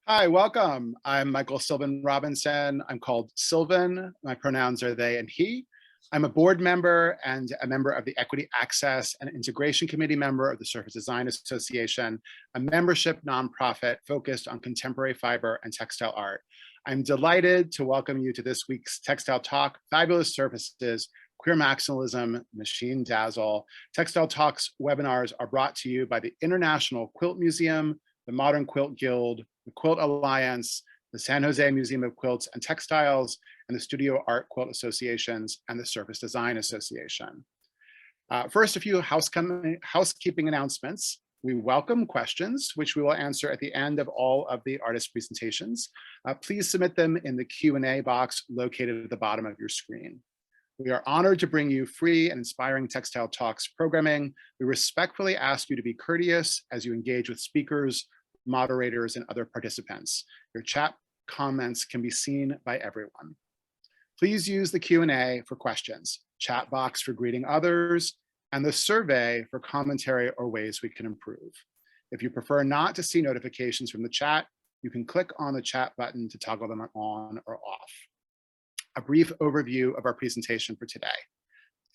Hi, welcome. I'm Michael Sylvan Robinson. I'm called Sylvan. My pronouns are they and he. I'm a board member and a member of the Equity Access and Integration Committee member of the Surface Design Association, a membership nonprofit focused on contemporary fiber and textile art. I'm delighted to welcome you to this week's Textile Talk, Fabulous Surfaces, Queer Maximalism, Machine Dazzle. Textile Talks webinars are brought to you by the International Quilt Museum, the Modern Quilt Guild, the Quilt Alliance, the San Jose Museum of Quilts and Textiles, and the Studio Art Quilt Associations and the Surface Design Association. First, a few housekeeping announcements. We welcome questions, which we will answer at the end of all of the artist presentations. Please submit them in the Q&A box located at the bottom of your screen. We are honored to bring you free and inspiring Textile Talks programming. We respectfully ask you to be courteous as you engage with speakers, moderators, and other participants. Your chat comments can be seen by everyone. Please use the Q&A for questions, chat box for greeting others, and the survey for commentary or ways we can improve. If you prefer not to see notifications from the chat, you can click on the chat button to toggle them on or off. A brief overview of our presentation for today.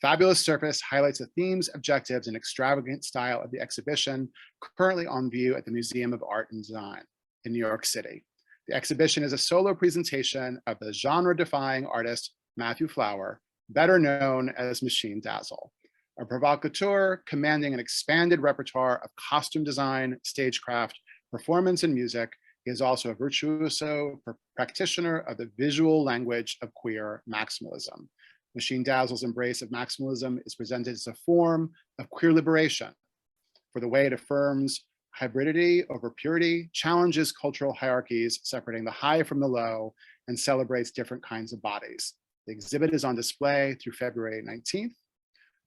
Fabulous Surface highlights the themes, objectives, and extravagant style of the exhibition currently on view at the Museum of Art and Design in New York City. The exhibition is a solo presentation of the genre-defying artist Matthew Flower, better known as Machine Dazzle, a provocateur commanding an expanded repertoire of costume design, stagecraft, performance, and music. He is also a virtuoso practitioner of the visual language of queer maximalism. Machine Dazzle's embrace of maximalism is presented as a form of queer liberation for the way it affirms hybridity over purity, challenges cultural hierarchies, separating the high from the low, and celebrates different kinds of bodies. The exhibit is on display through February 19th.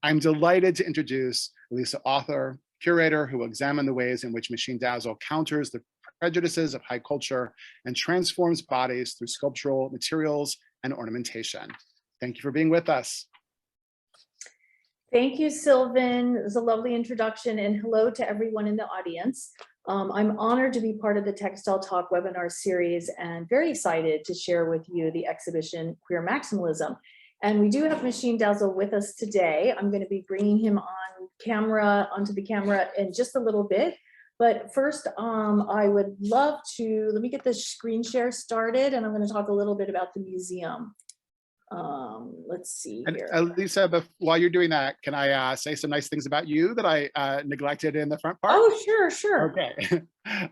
I'm delighted to introduce Elisa Author, curator, who will examine the ways in which Machine Dazzle counters the prejudices of high culture and transforms bodies through sculptural materials and ornamentation. Thank you for being with us. Thank you, Sylvan. It was a lovely introduction, and hello to everyone in the audience. I'm honored to be part of the Textile Talk webinar series and very excited to share with you the exhibition Queer Maximalism. And we do have Machine Dazzle with us today. I'm going to be bringing him onto the camera in just a little bit. But first, I would love to, let me get the screen share started, and I'm going to talk a little bit about the museum. Let's see here. Lisa, while you're doing that, can I say some nice things about you that I neglected in the front part? Oh, sure. Okay.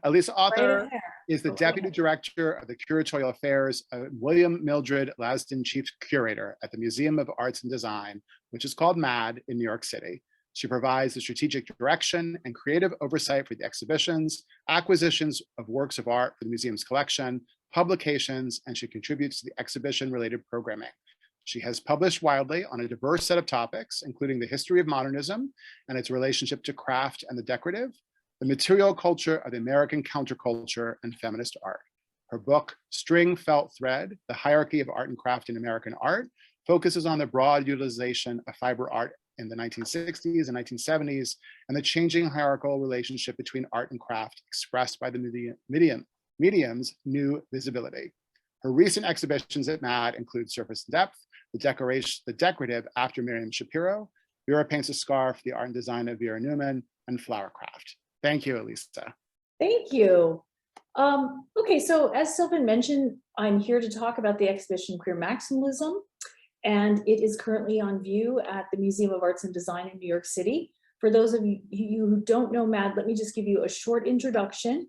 Elisa Author is the Deputy Director of the Curatorial Affairs of William Mildred Lasden Chief Curator at the Museum of Arts and Design, which is called MAD in New York City. She provides the strategic direction and creative oversight for the exhibitions, acquisitions of works of art for the museum's collection, publications, and she contributes to the exhibition-related programming. She has published widely on a diverse set of topics, including the history of modernism and its relationship to craft and the decorative, the material culture of the American counterculture, and feminist art. Her book, String Felt Thread, The Hierarchy of Art and Craft in American Art, focuses on the broad utilization of fiber art in the 1960s and 1970s, and the changing hierarchical relationship between art and craft expressed by the medium's new visibility. Her recent exhibitions at MAD include Surface and Depth, the decorative after Miriam Shapiro, Vera Paints a Scarf, the art and design of Vera Newman, and Flowercraft. Thank you, Elisa. Thank you. Okay, so as Sylvan mentioned, I'm here to talk about the exhibition Queer Maximalism, and it is currently on view at the Museum of Arts and Design in New York City. For those of you who don't know MAD, let me just give you a short introduction.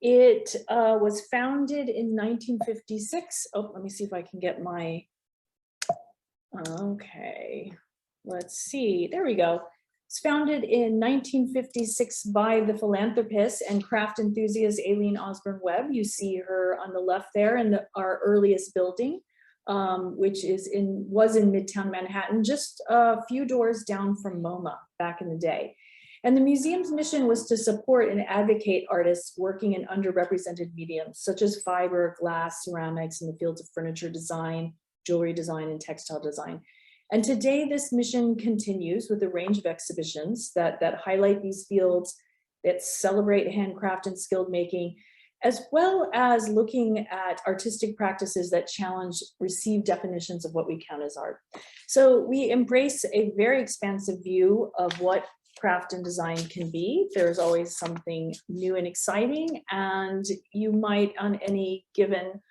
It was founded in 1956. Oh, let me see if I can get my, okay, let's see, there we go. It's founded in 1956 by the philanthropist and craft enthusiast Aileen Osborne Webb. You see her on the left there in our earliest building, which was in Midtown Manhattan, just a few doors down from MoMA back in the day. And the museum's mission was to support and advocate artists working in underrepresented mediums, such as fiber, glass, ceramics, in the fields of furniture design, jewelry design, and textile design. And today, this mission continues with a range of exhibitions that highlight these fields, that celebrate handcraft and skilled making, as well as looking at artistic practices that challenge received definitions of what we count as art. So we embrace a very expansive view of what craft and design can be. There's always something new and exciting, and you might on any given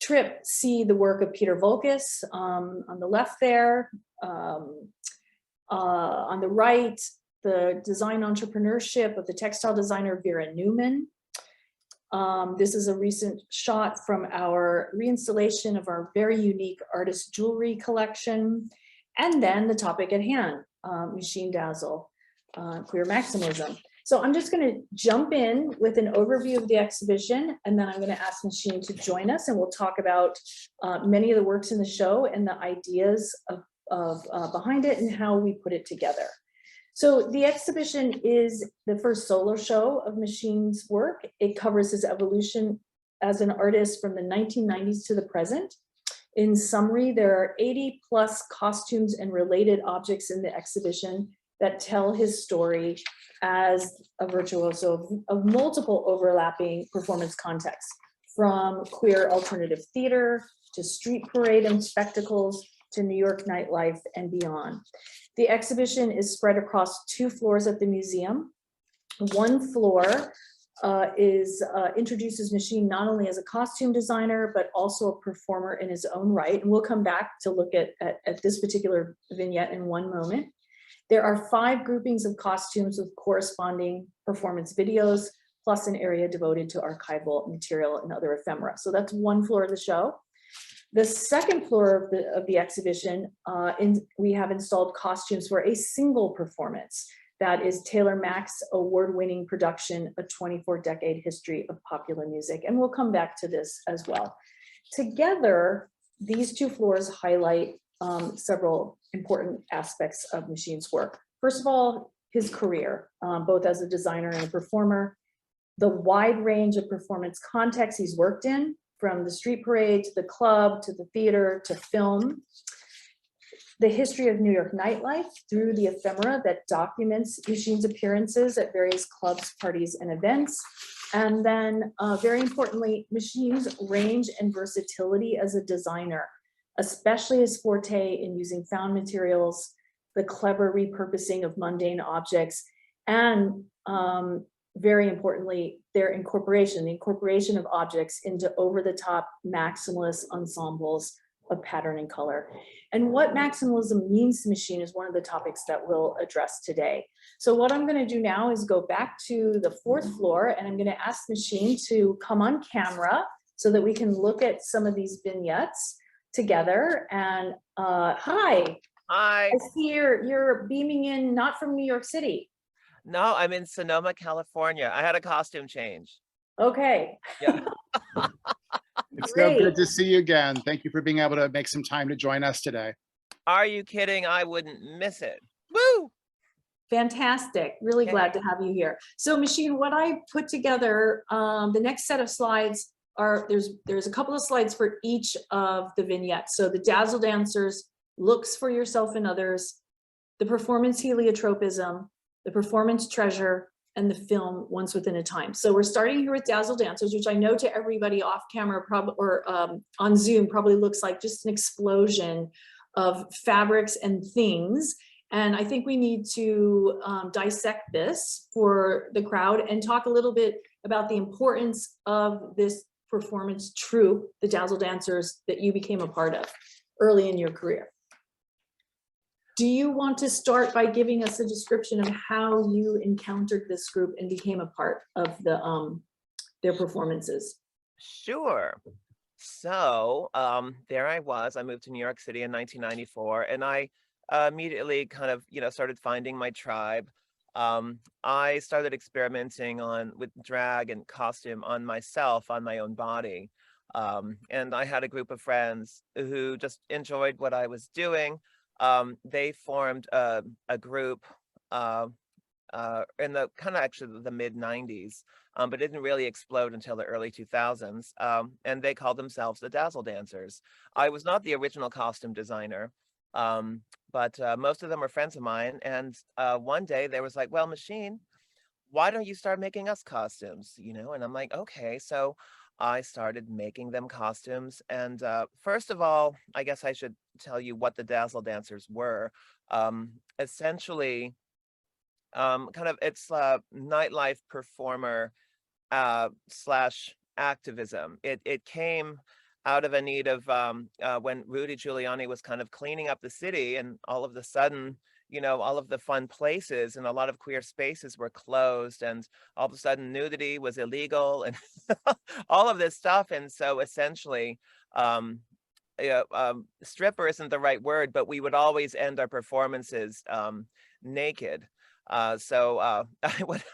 trip see the work of Peter Volkus on the left there. On the right, the design entrepreneurship of the textile designer Vera Newman. This is a recent shot from our reinstallation of our very unique artist jewelry collection. And then the topic at hand, Machine Dazzle, Queer Maximalism. So I'm just going to jump in with an overview of the exhibition, and then I'm going to ask Machine to join us, and we'll talk about many of the works in the show and the ideas behind it and how we put it together. So the exhibition is the first solo show of Machine's work. It covers his evolution as an artist from the 1990s to the present. In summary, there are 80 plus costumes and related objects in the exhibition that tell his story as a virtuoso of multiple overlapping performance contexts, from queer alternative theater to street parade and spectacles to New York nightlife and beyond. The exhibition is spread across 2 floors at the museum. One floor introduces Machine not only as a costume designer, but also a performer in his own right. And we'll come back to look at this particular vignette in one moment. There are 5 groupings of costumes with corresponding performance videos, plus an area devoted to archival material and other ephemera. So that's one floor of the show. The second floor of the exhibition, we have installed costumes for a single performance. That is Taylor Mack's award-winning production, A 24-Decade History of Popular Music. And we'll come back to this as well. Together, these 2 floors highlight several important aspects of Machine's work. First of all, his career, both as a designer and a performer, the wide range of performance contexts he's worked in, from the street parade to the club to the theater to film, the history of New York nightlife through the ephemera that documents Machine's appearances at various clubs, parties, and events. And then very importantly, Machine's range and versatility as a designer, especially his forte in using found materials, the clever repurposing of mundane objects, and very importantly, the incorporation of objects into over-the-top maximalist ensembles of pattern and color. And what maximalism means to Machine is one of the topics that we'll address today. So what I'm going to do now is go back to the 4th floor, and I'm going to ask Machine to come on camera so that we can look at some of these vignettes together. And hi. Hi. I see you're beaming in, not from New York City. No, I'm in Sonoma, California. I had a costume change. Okay. Yeah. It's so good to see you again. Thank you for being able to make some time to join us today. Are you kidding? I wouldn't miss it. Woo! Fantastic. Really glad to have you here. So Machine, what I put together, the next set of slides are, there's a couple of slides for each of the vignettes. So the Dazzle Dancers, Looks for Yourself and Others, the performance heliotropism, the performance treasure, and the film Once Within a Time. So we're starting here with Dazzle Dancers, which I know to everybody off camera or on Zoom probably looks like just an explosion of fabrics and things. And I think we need to dissect this for the crowd and talk a little bit about the importance of this performance troupe, the Dazzle Dancers, that you became a part of early in your career. Do you want to start by giving us a description of how you encountered this group and became a part of their performances? Sure. So there I was. I moved to New York City in 1994, and I immediately kind of, started finding my tribe. I started experimenting with drag and costume on myself, on my own body. And I had a group of friends who just enjoyed what I was doing. They formed a group in the kind of actually the mid 90s, but it didn't really explode until the early 2000s. And they called themselves the Dazzle Dancers. I was not the original costume designer, but most of them were friends of mine. And one day they was like, well, Machine, why don't you start making us costumes, you know? And I'm like, okay. So I started making them costumes. And first of all, I guess I should tell you what the Dazzle Dancers were. Essentially, kind of it's a nightlife performer slash activism. It came out of a need of when Rudy Giuliani was kind of cleaning up the city, and all of a sudden, you know, all of the fun places and a lot of queer spaces were closed, and all of a sudden nudity was illegal and all of this stuff. And so essentially, yeah, stripper isn't the right word, but we would always end our performances naked. I would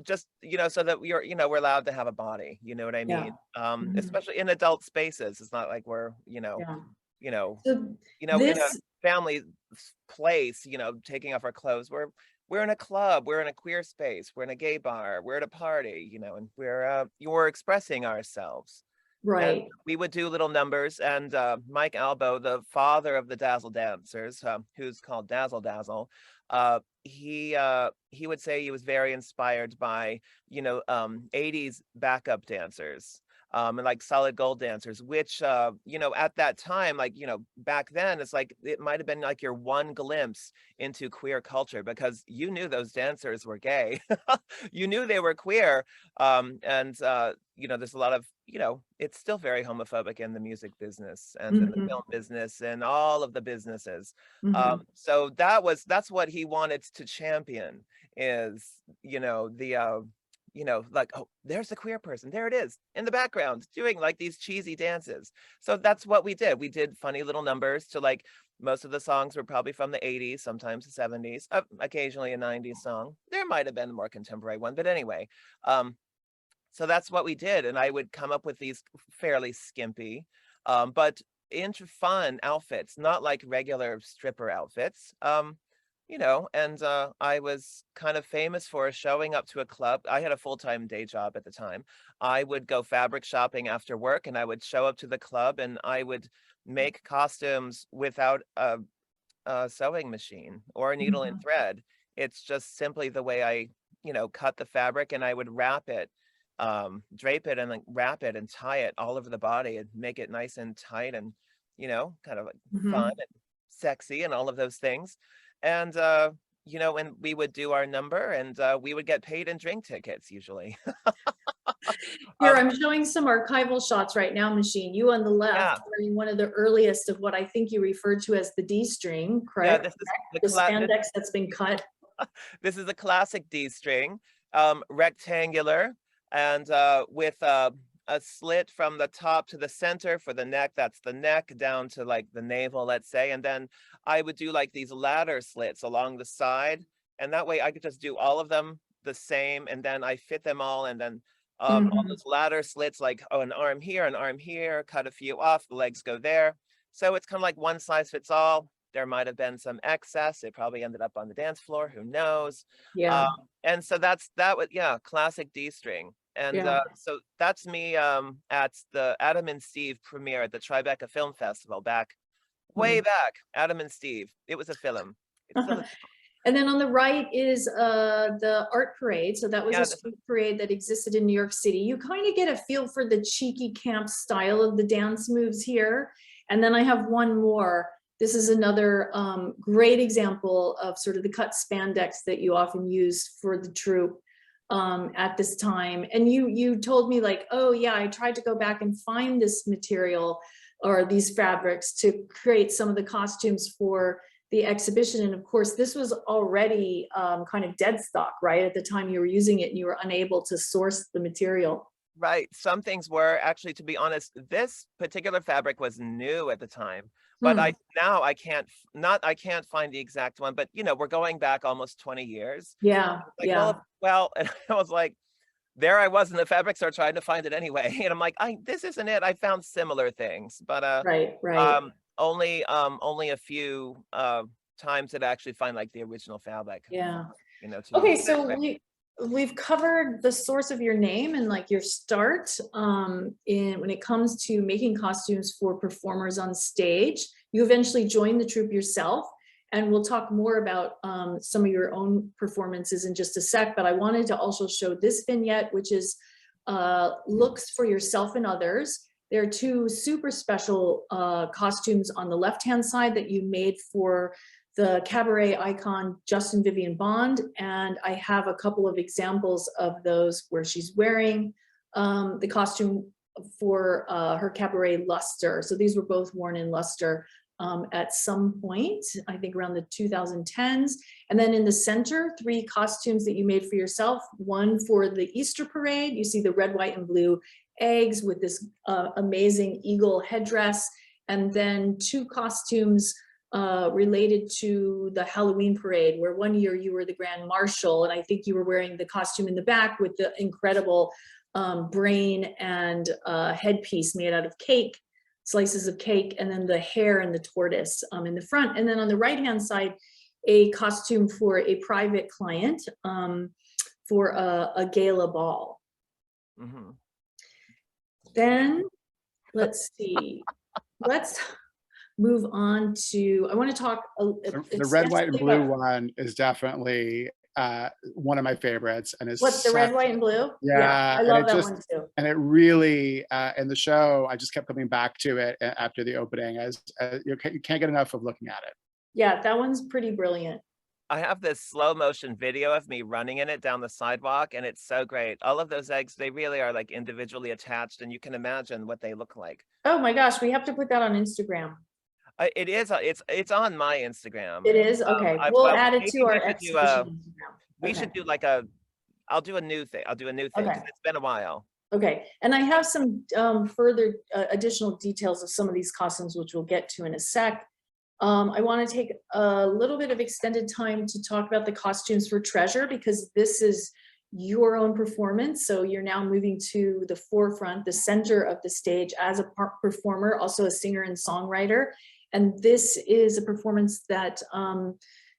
just, you know, so that we're, you know, we're allowed to have a body, you know what I Yeah. mean? Mhm. Especially in adult spaces. It's not like we're, Yeah. you know, So in a this, family place, you know, taking off our clothes. We're in a club, we're in a queer space, we're in a gay bar, we're at a party, you know, and we're expressing ourselves. And right. we would do little numbers, and Mike Albo, the father of the Dazzle Dancers, who's called Dazzle Dazzle, he would say he was very inspired by, you know, 80s backup dancers, and like solid gold dancers, which you know, at that time, like, you know, back then, it's like it might have been like your one glimpse into queer culture, because you knew those dancers were gay. You knew they were queer. And you know, there's a lot of, you know, it's still very homophobic in the music business and in the Mhm. film business and all of the businesses. Mhm. So that's what he wanted to champion, is, you know, you know, like, oh, there's the queer person, there it is in the background doing like these cheesy dances. So that's what we did. We did funny little numbers to, like, most of the songs were probably from the 80s, sometimes the 70s, occasionally a 90s song. There might have been a more contemporary one, but anyway. So that's what we did, and I would come up with these fairly skimpy, but fun outfits, not like regular stripper outfits. You know, and I was kind of famous for showing up to a club. I had a full-time day job at the time. I would go fabric shopping after work, and I would show up to the club, and I would make costumes without a sewing machine or a needle and Mhm. thread. It's just simply the way I, you know, cut the fabric, and I would wrap it, drape it, and like wrap it and tie it all over the body and make it nice and tight and, you know, kind of like fun Mhm. and sexy and all of those things. And you know, and we would do our number, and we would get paid in drink tickets usually. Here, um I'm showing some archival shots right now, Machine. You on the left, yeah, wearing one of the earliest of what I think you referred to as the D string, yeah, correct? this is The spandex that's been cut. this is a classic D string, rectangular, and with a slit from the top to the center for the neck. That's the neck down to like the navel, let's say. And then I would do like these ladder slits along the side. And that way I could just do all of them the same. And then I fit them all. And then all Mhm. those ladder slits, like, oh, an arm here, cut a few off, the legs go there. So it's kind of like one size fits all. There might have been some excess. It probably ended up on the dance floor. Who knows? Um, Yeah, and so that would, yeah, classic D string. And yeah. so that's me at the Adam and Steve premiere at the Tribeca Film Festival back, way Mhm. back. Adam and Steve. It was a film. It still is. And then on the right is the art parade. So that was a Yeah, street parade that existed in New York City. You kind of get a feel for the cheeky camp style of the dance moves here. And then I have one more. This is another great example of sort of the cut spandex that you often use for the troupe at this time. And you told me like, oh yeah, I tried to go back and find this material or these fabrics to create some of the costumes for the exhibition. And of course, this was already kind of dead stock, right? At the time you were using it and you were unable to source the material. right. Some things were actually, to be honest, this particular fabric was new at the time, but Hmm. I can't I can't find the exact one, but you know, we're going back almost 20 years. Yeah, Like, yeah, well, and I was like, there I was in the fabric store trying to find it anyway. And I'm like, this isn't it. I found similar things, but right, right. only a few times that I actually find like the original fabric, Yeah. you know, to Okay, use. so we've covered the source of your name and like your start in when it comes to making costumes for performers on stage. You eventually joined the troupe yourself. And we'll talk more about some of your own performances in just a sec, but I wanted to also show this vignette, which is looks for yourself and others. There are two super special costumes on the left-hand side that you made for the cabaret icon Justin Vivian Bond, and I have a couple of examples of those where she's wearing the costume for her cabaret Luster. So these were both worn in Luster at some point, I think around the 2010s. And then in the center, 3 costumes that you made for yourself. One for the Easter parade. You see the red, white, and blue eggs with this amazing eagle headdress. And then 2 costumes related to the Halloween parade, where one year you were the Grand Marshal, and I think you were wearing the costume in the back with the incredible brain and headpiece made out of cake, slices of cake, and then the hare and the tortoise in the front. And then on the right-hand side, a costume for a private client for a gala ball. Mm-hmm. Then let's see, let's move on to, I want to talk. The red, white, and blue one is definitely one of my favorites, and is what's the red, white, and blue? Yeah, I love that one too. And it really in the show, I just kept coming back to it after the opening, as you can't get enough of looking at it. Yeah, that one's pretty brilliant. I have this slow motion video of me running in it down the sidewalk, and it's so great. All of those eggs, they really are like individually attached, and you can imagine what they look like. Oh my gosh, we have to put that on Instagram. It is. It's on my Instagram. It is? Okay. We'll add it to our exhibition Instagram. We should do like I'll do a new thing. I'll do a new thing because it's been a while. Okay. And I have some further additional details of some of these costumes, which we'll get to in a sec. I want to take a little bit of extended time to talk about the costumes for Treasure, because this is your own performance. So you're now moving to the forefront, the center of the stage as a performer, also a singer and songwriter. And this is a performance that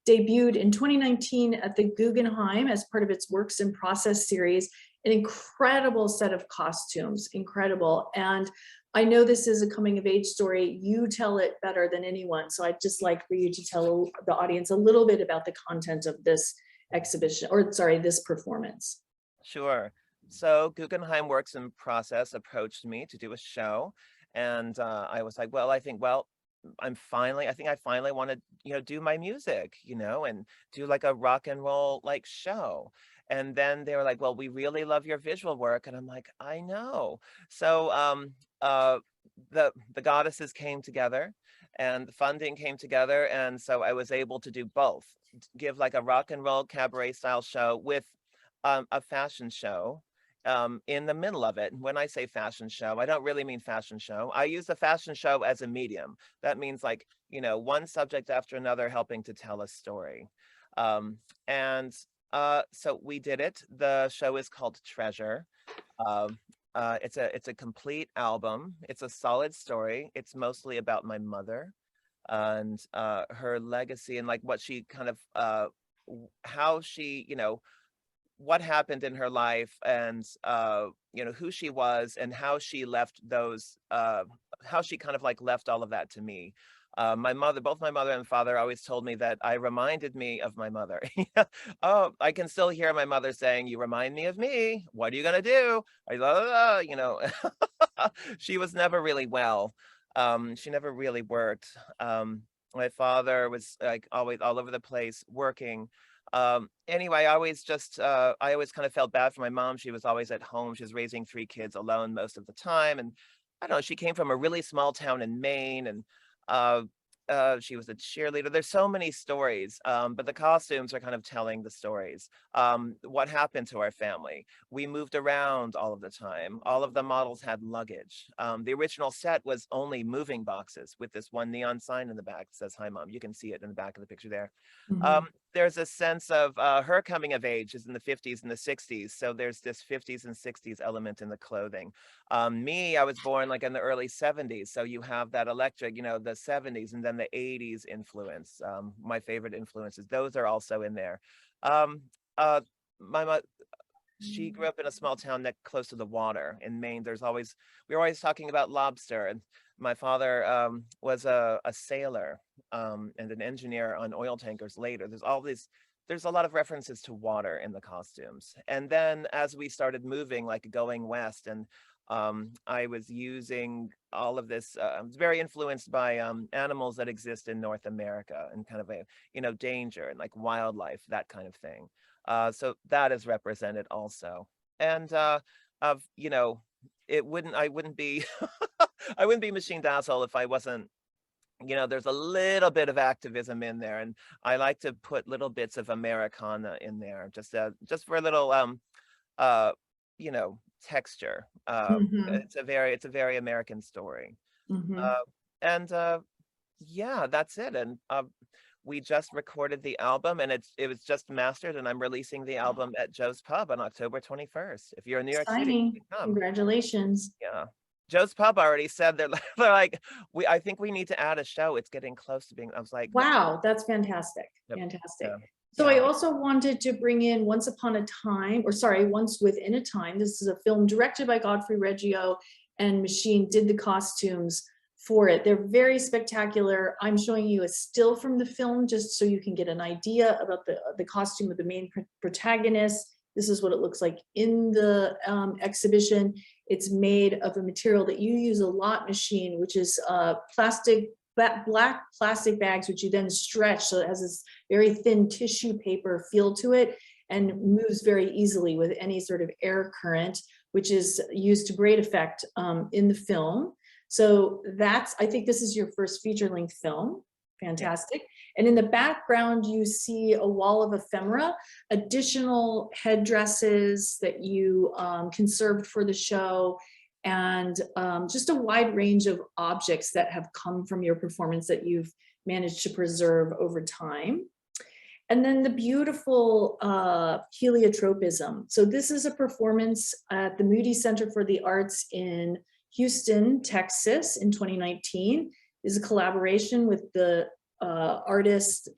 debuted in 2019 at the Guggenheim as part of its Works in Process series. An incredible set of costumes, incredible. And I know this is a coming of age story. You tell it better than anyone. So I'd just like for you to tell the audience a little bit about the content of this exhibition, or sorry, this performance. Sure. So Guggenheim Works in Process approached me to do a show. And I was like, well, I think I finally want to, do my music, and do like a rock and roll like show. And then they were like, well, we really love your visual work. And I'm like, I know. So the goddesses came together and the funding came together. And so I was able to do both, give like a rock and roll cabaret style show with a fashion show in the middle of it. And when I say fashion show, I don't really mean fashion show. I use the fashion show as a medium. That means like, one subject after another helping to tell a story. So we did it. The show is called Treasure. It's a complete album. It's a solid story. It's mostly about my mother and her legacy and like what she kind of, how she, what happened in her life and, who she was and how she left those, how she kind of like left all of that to me. Both my mother and father always told me that I reminded me of my mother. Oh, I can still hear my mother saying, you remind me of me. What are you going to do? She was never really well. She never really worked. My father was like always all over the place working. Anyway, I always kind of felt bad for my mom. She was always at home. She was raising 3 kids alone most of the time. And I don't know, she came from a really small town in Maine, and she was a cheerleader. There's so many stories, but the costumes are kind of telling the stories. What happened to our family? We moved around all of the time. All of the models had luggage. The original set was only moving boxes with this one neon sign in the back that says, "Hi, Mom." You can see it in the back of the picture there. Mm-hmm. There's a sense of her coming of age is in the 50s and the 60s. So there's this 50s and 60s element in the clothing. Me, I was born like in the early 70s. So you have that electric, the 70s and then the 80s influence. My favorite influences, those are also in there. she grew up in a small town close to the water in Maine. We were always talking about lobster, and my father was a sailor and an engineer on oil tankers later. There's a lot of references to water in the costumes. And then as we started moving, like going west, and I was using all of this, I was very influenced by animals that exist in North America, and kind of danger and like wildlife, that kind of thing. So that is represented also. And I wouldn't be I wouldn't be Machine Dazzle if I wasn't, there's a little bit of activism in there, and I like to put little bits of Americana in there, just for a little texture. It's a very American story. And yeah, that's it. And we just recorded the album, and it was just mastered, and I'm releasing the album at Joe's Pub on October 21st. If you're in New York City, you can come. Congratulations. Yeah. Joe's Pub already said they're like, I think we need to add a show. It's getting close to being, I was like, wow, that's fantastic. Yep. Fantastic. Yeah. So I also wanted to bring in Once Within a Time. This is a film directed by Godfrey Reggio, and Machine did the costumes for it. They're very spectacular. I'm showing you a still from the film just so you can get an idea about the costume of the main protagonist. This is what it looks like in the exhibition. It's made of a material that you use a lot, Machine, which is black plastic bags, which you then stretch, so it has this very thin tissue paper feel to it and moves very easily with any sort of air current, which is used to great effect in the film. So I think this is your first feature-length film. Fantastic. And in the background, you see a wall of ephemera, additional headdresses that you conserved for the show, and just a wide range of objects that have come from your performance that you've managed to preserve over time. And then the beautiful heliotropism. So this is a performance at the Moody Center for the Arts in Houston, Texas in 2019. Is a collaboration with the artist,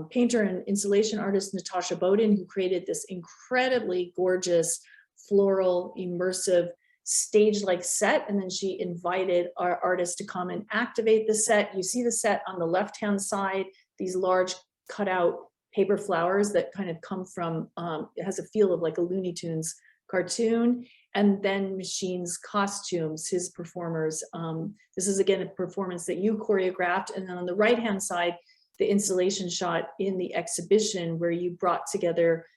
painter and installation artist Natasha Bowden, who created this incredibly gorgeous floral immersive stage-like set. And then she invited our artists to come and activate the set. You see the set on the left-hand side, these large cutout paper flowers that kind of come from, it has a feel of like a Looney Tunes cartoon. And then Machine's costumes, his performers. This is again a performance that you choreographed. And then on the right-hand side, the installation shot in the exhibition where you brought together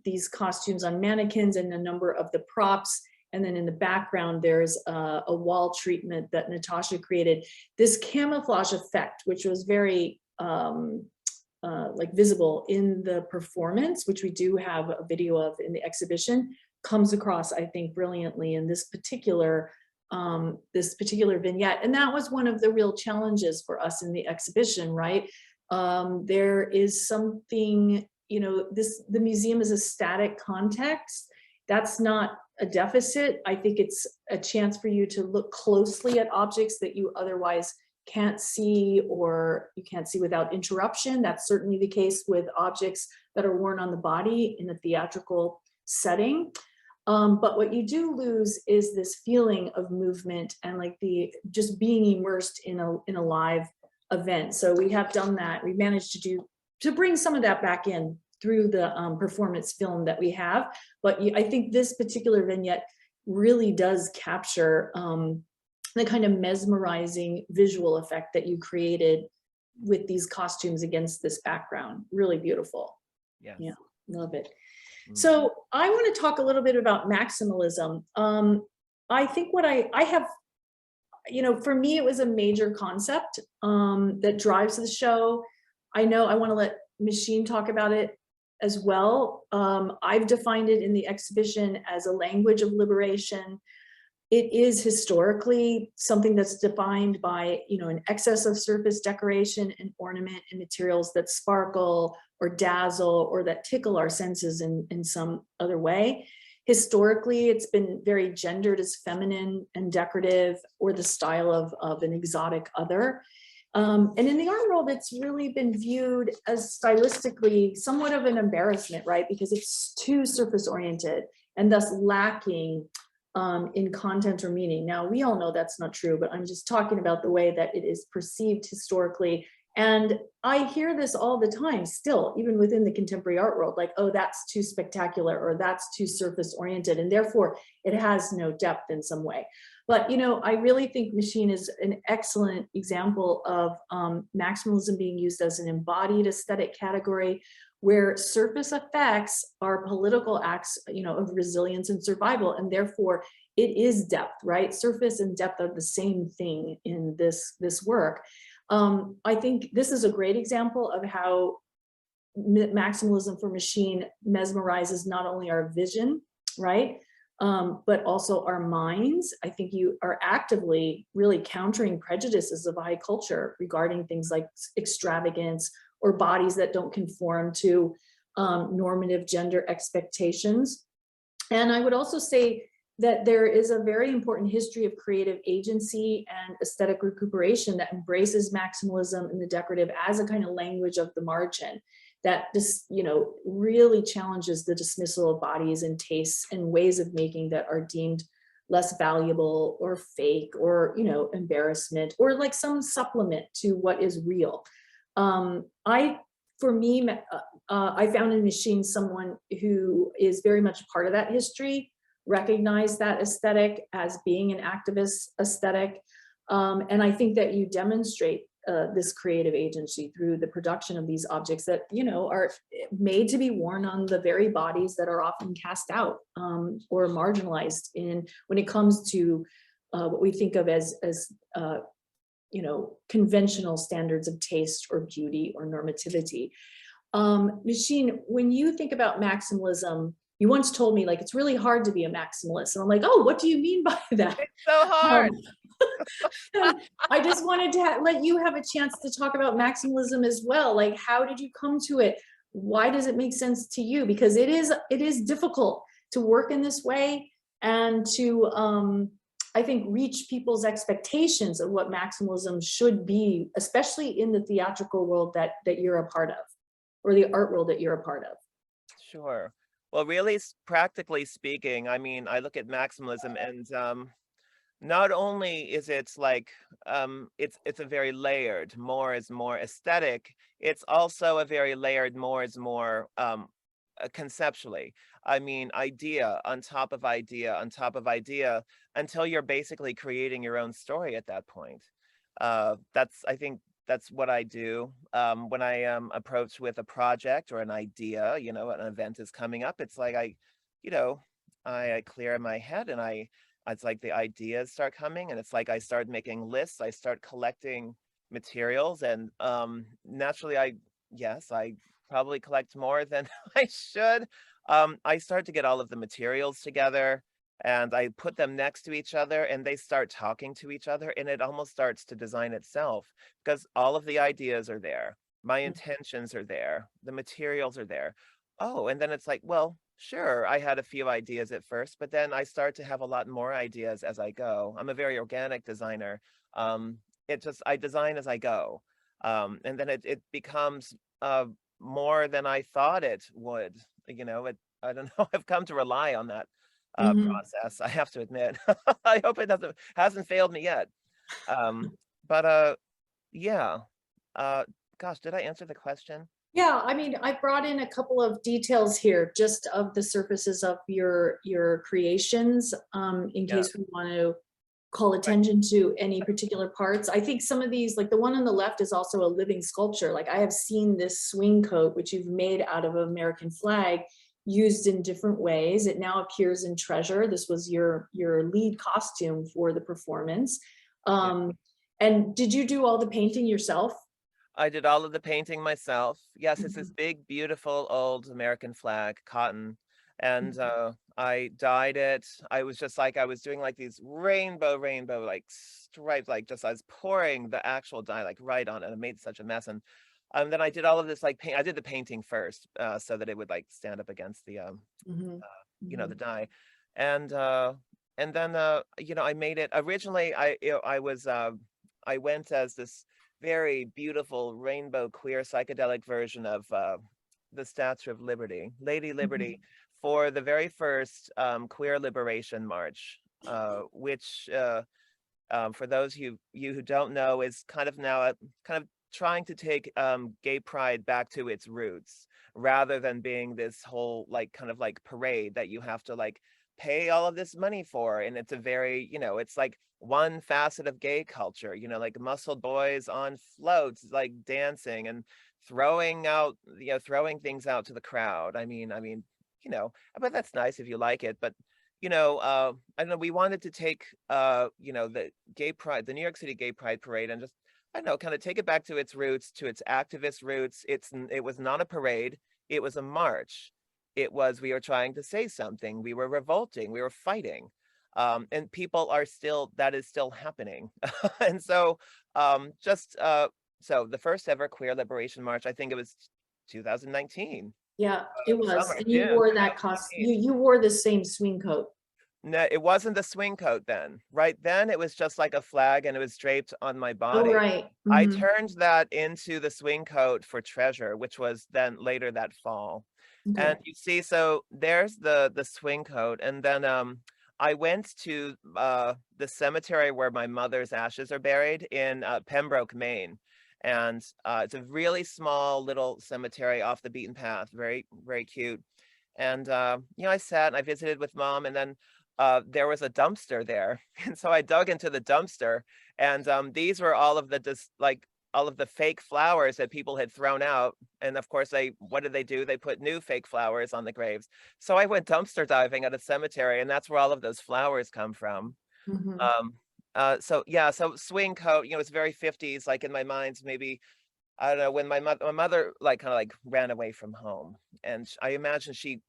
these costumes on mannequins and a number of the props. And then in the background, there's a wall treatment that Natasha created. This camouflage effect, which was very like visible in the performance, which we do have a video of in the exhibition, comes across, I think, brilliantly in this particular vignette. And that was one of the real challenges for us in the exhibition, right? There is something, the museum is a static context. That's not a deficit. I think it's a chance for you to look closely at objects that you otherwise can't see, or you can't see without interruption. That's certainly the case with objects that are worn on the body in a theatrical setting. But what you do lose is this feeling of movement and like just being immersed in a live event. So we have done that. We managed to bring some of that back in through the performance film that we have. But I think this particular vignette really does capture the kind of mesmerizing visual effect that you created with these costumes against this background. Really beautiful. Yes. Yeah, love it. So I want to talk a little bit about maximalism. I think what I have, for me, it was a major concept that drives the show. I know I want to let Machine talk about it as well. I've defined it in the exhibition as a language of liberation. It is historically something that's defined by, an excess of surface decoration and ornament and materials that sparkle or dazzle or that tickle our senses in some other way. Historically, it's been very gendered as feminine and decorative, or the style of an exotic other. And in the art world, it's really been viewed as stylistically somewhat of an embarrassment, right? Because it's too surface oriented and thus lacking in content or meaning. Now, we all know that's not true, but I'm just talking about the way that it is perceived historically. And I hear this all the time still, even within the contemporary art world, like, oh, that's too spectacular, or that's too surface oriented, and therefore it has no depth in some way. But, you know, I really think Machine is an excellent example of maximalism being used as an embodied aesthetic category, where surface effects are political acts, you know, of resilience and survival, and therefore it is depth, right? Surface and depth are the same thing in this work. I think this is a great example of how maximalism for Machine mesmerizes not only our vision, right? But also our minds. I think you are actively really countering prejudices of high culture regarding things like extravagance or bodies that don't conform to normative gender expectations. And I would also say that there is a very important history of creative agency and aesthetic recuperation that embraces maximalism and the decorative as a kind of language of the margin that just, you know, really challenges the dismissal of bodies and tastes and ways of making that are deemed less valuable or fake or, you know, embarrassment or like some supplement to what is real. I found in Machine someone who is very much part of that history, recognize that aesthetic as being an activist aesthetic. And I think that you demonstrate this creative agency through the production of these objects that, you know, are made to be worn on the very bodies that are often cast out or marginalized when it comes to what we think of as you know, conventional standards of taste or beauty or normativity. Machine, when you think about maximalism, you once told me, like, it's really hard to be a maximalist. And I'm like, oh, what do you mean by that? It's so hard. I just wanted to let you have a chance to talk about maximalism as well. Like, how did you come to it? Why does it make sense to you? Because it is difficult to work in this way and to, I think, reach people's expectations of what maximalism should be, especially in the theatrical world that you're a part of, or the art world that you're a part of. Sure. Well, really, practically speaking, I mean, I look at maximalism and not only is it like it's a very layered, more is more aesthetic, it's also a very layered, more is more conceptually. I mean, idea on top of idea on top of idea until you're basically creating your own story at that point. I think that's what I do when I am approached with a project or an idea, you know, an event is coming up. It's like I clear my head and it's like the ideas start coming and it's like I start making lists, I start collecting materials and naturally I probably collect more than I should. I start to get all of the materials together and I put them next to each other and they start talking to each other and it almost starts to design itself because all of the ideas are there. My intentions are there. The materials are there. Oh, and then it's like, well, sure, I had a few ideas at first, but then I start to have a lot more ideas as I go. I'm a very organic designer. I design as I go. And then it becomes more than I thought it would. You know, I don't know, I've come to rely on that process, I have to admit. I hope it hasn't failed me yet. But yeah. Gosh, did I answer the question? Yeah, I mean, I brought in a couple of details here, just of the surfaces of your creations, in case we want to call attention to any particular parts. I think some of these, like the one on the left is also a living sculpture. Like I have seen this swing coat, which you've made out of an American flag, used in different ways. It now appears in Treasure. This was your lead costume for the performance. And did you do all the painting yourself? I did all of the painting myself. Yes, it's this big, beautiful old American flag, cotton. And I dyed it. I was just like, I was doing like these rainbow, like stripes, like just I was pouring the actual dye like right on it. And it made such a mess. And then I did all of this like paint. I did the painting first so that it would like stand up against the, you know, the dye. And then, you know, I made it originally. I went as this very beautiful rainbow queer psychedelic version of the Statue of Liberty, Lady Liberty, for the very first Queer Liberation March, which for those you who don't know, is kind of now kind of trying to take gay pride back to its roots, rather than being this whole like kind of like parade that you have to like pay all of this money for. And it's a very, it's like one facet of gay culture, like muscled boys on floats, like dancing and throwing out, throwing things out to the crowd. I mean, but that's nice if you like it. But I don't know, we wanted to take the gay pride, the New York City Gay Pride Parade, and just, I don't know, kind of take it back to its roots, to its activist roots. It was not a parade, it was a march. We were trying to say something, we were revolting, we were fighting. And that is still happening. And so so the first ever Queer Liberation March, I think it was 2019. Yeah, it was. Summer, And you June wore that costume. 2019. You wore the same swing coat. No, it wasn't the swing coat then. Right then, it was just like a flag and it was draped on my Oh, body. right. I Mhm. turned that into the swing coat for Treasure, which was then later that fall. Okay. And you see, so there's the swing coat. And then I went to the cemetery where my mother's ashes are buried in Pembroke, Maine. And it's a really small little cemetery off the beaten path, very, very cute. And I sat and I visited with Mom, and then there was a dumpster there. And so I dug into the dumpster, and these were all of the fake flowers that people had thrown out. And of course, what did they do? They put new fake flowers on the graves. So I went dumpster diving at a cemetery, and that's where all of those flowers come from. Mhm. So swing coat, it's very 50s, like in my mind, maybe, I don't know, when my mother like kind of like ran away from home, and I imagine she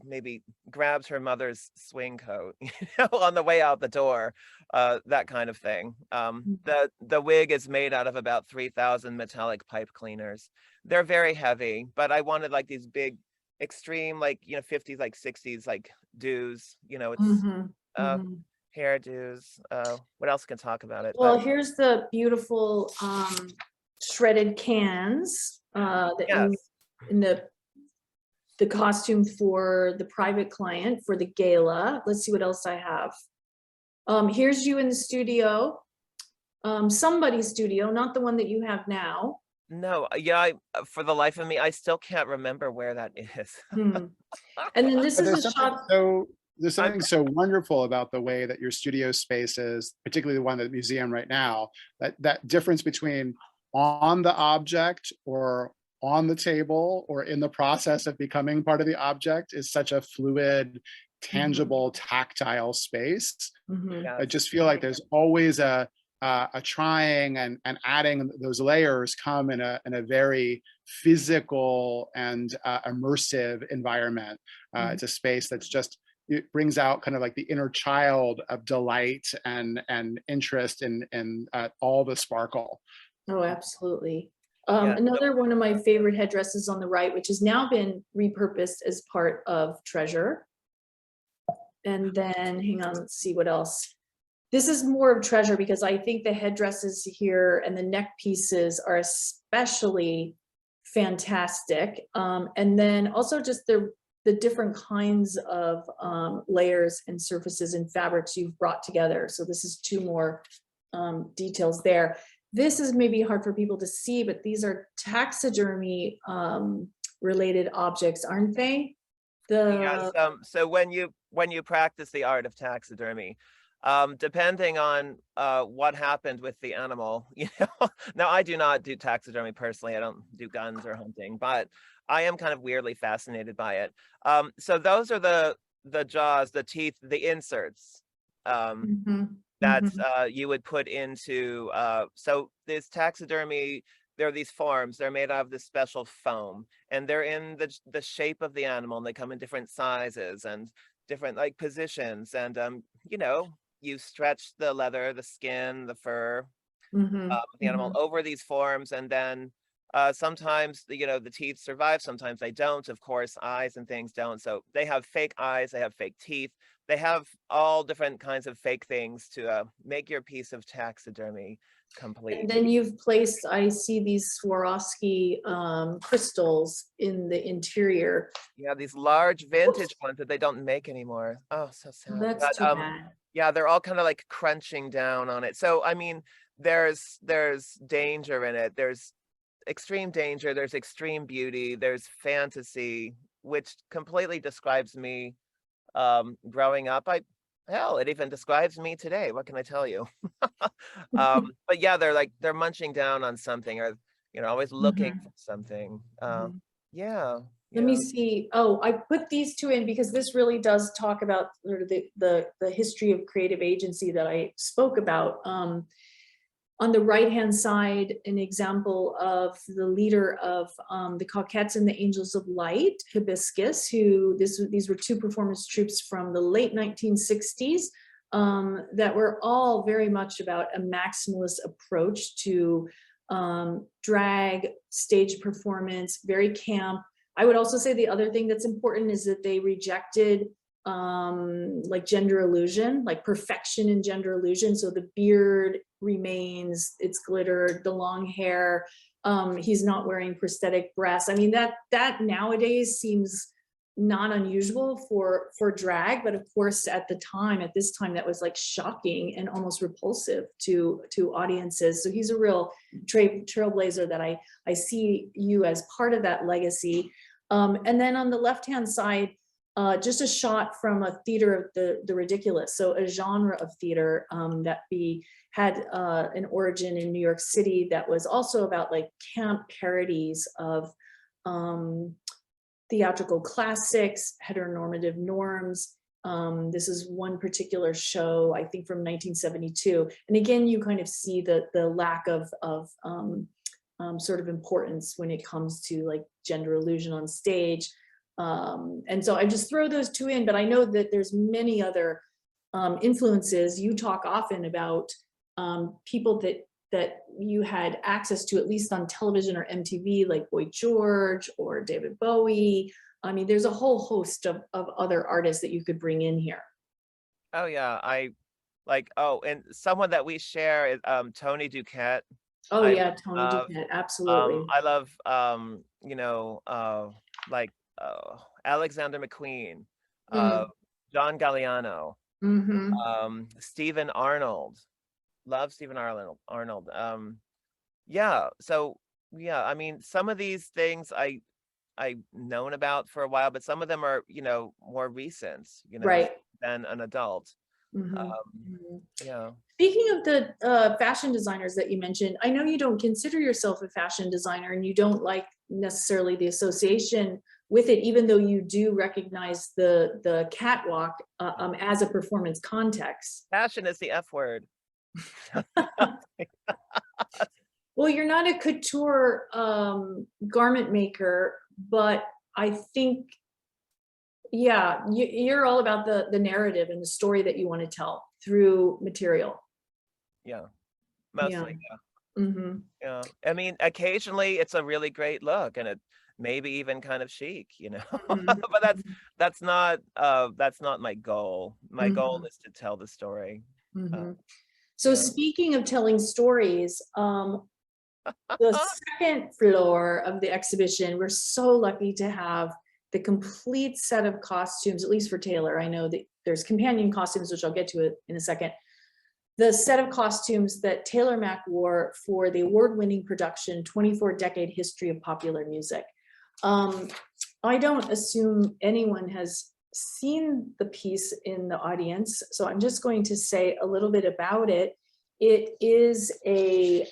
maybe grabs her mother's swing coat, on the way out the door, that kind of thing. The wig is made out of about 3,000 metallic pipe cleaners. They're very heavy, but I wanted like these big, extreme, like, 50s, like 60s, like do's, it's Mhm. Mhm. hairdos. What else can talk about it? Well, But here's the beautiful shredded cans yes, in the costume for the private client for the gala. Let's see what else I have. Here's you in the studio, somebody's studio, not the one that you have now. no, for the life of me, I still can't remember where that is. Hmm. And then this But is a shot. there's something so wonderful about the way that your studio space is, particularly the one at the museum right now, that difference between on the object or on the table or in the process of becoming part of the object is such a fluid, tangible, tactile space. Mhm. Yes. I just feel like there's always a trying and adding those layers come in a very physical and immersive environment. It's a space that's just, it brings out kind of like the inner child of delight and interest in all the sparkle. Oh, absolutely. Yeah. Another one of my favorite headdresses on the right, which has now been repurposed as part of Treasure. And then, hang on, let's see what else. This is more of Treasure because I think the headdresses here and the neck pieces are especially fantastic. And then also just the different kinds of layers and surfaces and fabrics you've brought together. So this is two more details there. This is maybe hard for people to see, but these are taxidermy related objects, aren't they? Yes. So when you practice the art of taxidermy, depending on what happened with the animal, now I do not do taxidermy personally. I don't do guns or hunting, but I am kind of weirdly fascinated by it. So those are the jaws, the teeth, the inserts. That you would put into, so this taxidermy, there are these forms, they're made out of this special foam, and they're in the shape of the animal, and they come in different sizes and different like positions, and you stretch the leather, the skin, the fur, the animal over these forms, and then sometimes the teeth survive, sometimes they don't. Of course, eyes and things don't. So they have fake eyes, they have fake teeth, they have all different kinds of fake things to make your piece of taxidermy complete. And then you've placed, I see these Swarovski crystals in the interior. Yeah, these large vintage ones that they don't make anymore. Oh, so sad. That's too bad. Yeah, they're all kind of like crunching down on it. So I mean, there's danger in it. There's extreme danger, there's extreme beauty, there's fantasy, which completely describes me growing up. Hell, it even describes me today. What can I tell you? But yeah, they're munching down on something, or always looking for something. Yeah. Let me see. Oh, I put these two in because this really does talk about sort of the history of creative agency that I spoke about. On the right-hand side, an example of the leader of the Coquettes and the Angels of Light, Hibiscus, these were two performance troupes from the late 1960s that were all very much about a maximalist approach to drag, stage performance, very camp. I would also say the other thing that's important is that they rejected like gender illusion, like perfection in gender illusion. So the beard remains, it's glittered, the long hair, he's not wearing prosthetic breasts. I mean, that nowadays seems not unusual for drag, but of course at this time that was like shocking and almost repulsive to audiences. So he's a real trailblazer that I see you as part of that legacy. And then on the left-hand side, just a shot from a theater of the ridiculous. So a genre of theater that had an origin in New York City that was also about like camp parodies of theatrical classics, heteronormative norms. This is one particular show, I think from 1972. And again, you kind of see the lack of sort of importance when it comes to like gender illusion on stage. And so I just throw those two in, but I know that there's many other influences. You talk often about people that you had access to, at least on television or MTV, like Boy George or David Bowie. I mean, there's a whole host of other artists that you could bring in here. Oh yeah, and someone that we share is Tony Duquette. Oh yeah, Tony Duquette, absolutely. I love Alexander McQueen, John Galliano, Stephen Arnold. Love Stephen Arnold. Yeah, so yeah, I mean, some of these things I've known about for a while, but some of them are more recent, right, than an adult. Yeah. Speaking of the fashion designers that you mentioned, I know you don't consider yourself a fashion designer and you don't like necessarily the association with it, even though you do recognize the catwalk as a performance context. Fashion is the F word. Well, you're not a couture garment maker, but I think, yeah, you're all about the narrative and the story that you want to tell through material. Yeah, mostly. Yeah. Yeah. I mean, occasionally it's a really great look, and it maybe even kind of chic, but that's not my goal. My goal is to tell the story. So speaking of telling stories, the second floor of the exhibition, we're so lucky to have the complete set of costumes, at least for Taylor. I know that there's companion costumes, which I'll get to it in a second. The set of costumes that Taylor Mac wore for the award-winning production, 24-Decade History of Popular Music. I don't assume anyone has seen the piece in the audience, so I'm just going to say a little bit about it. It is a,